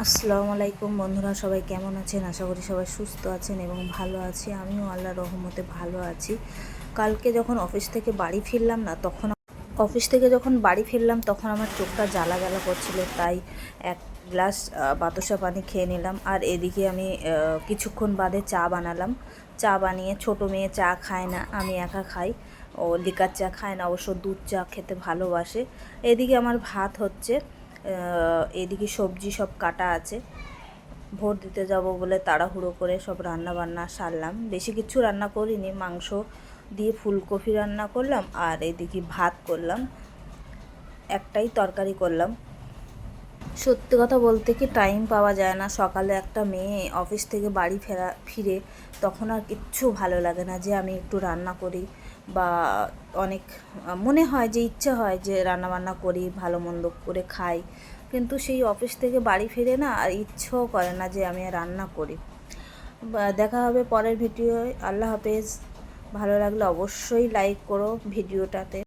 আসসালামু আলাইকুম বন্ধুরা, সবাই কেমন আছেন? আশা করি সবাই সুস্থ আছেন এবং ভালো আছি। আমিও আল্লাহর রহমতে ভালো আছি। কালকে যখন অফিস থেকে বাড়ি ফিরলাম তখন আমার চোখটা জ্বালা জ্বালা করছিল, তাই এক গ্লাস বাতাসা পানি খেয়ে নিলাম। আর এদিকে আমি কিছুক্ষণ বাদে চা বানালাম। চা বানিয়ে, ছোটো মেয়ে চা খায় না, আমি একা খাই। ও লিকার চা খায় না, অবশ্য দুধ চা খেতে ভালোবাসে। এদিকে আমার ভাত হচ্ছে, এদিকে সবজি সব কাটা আছে। ভোট দিতে যাব বলে তাড়াহুড়ো করে সব রান্না বান্না সারলাম। বেশি কিছু রান্না করিনি, মাংস দিয়ে ফুলকপি রান্না করলাম আর এদিকে ভাত করলাম, একটাই তরকারি করলাম। সত্যি কথা বলতে কি, টাইম পাওয়া যায় না। সকালে একটা মেয়ে অফিস থেকে বাড়ি ফিরে তখন আর কিচ্ছু ভালো লাগে না যে আমি একটু রান্না করি, বা অনেক মনে হয় যে ইচ্ছা হয় যে রান্না বান্না করি, ভালো মন্দ করে খাই, কিন্তু সেই অফিস থেকে বাড়ি ফিরে না আর ইচ্ছেও করে না যে আমি রান্না করি। দেখা হবে পরের ভিডিওয়। আল্লাহ হাফেজ। ভালো লাগলে অবশ্যই লাইক করো ভিডিওটাতে।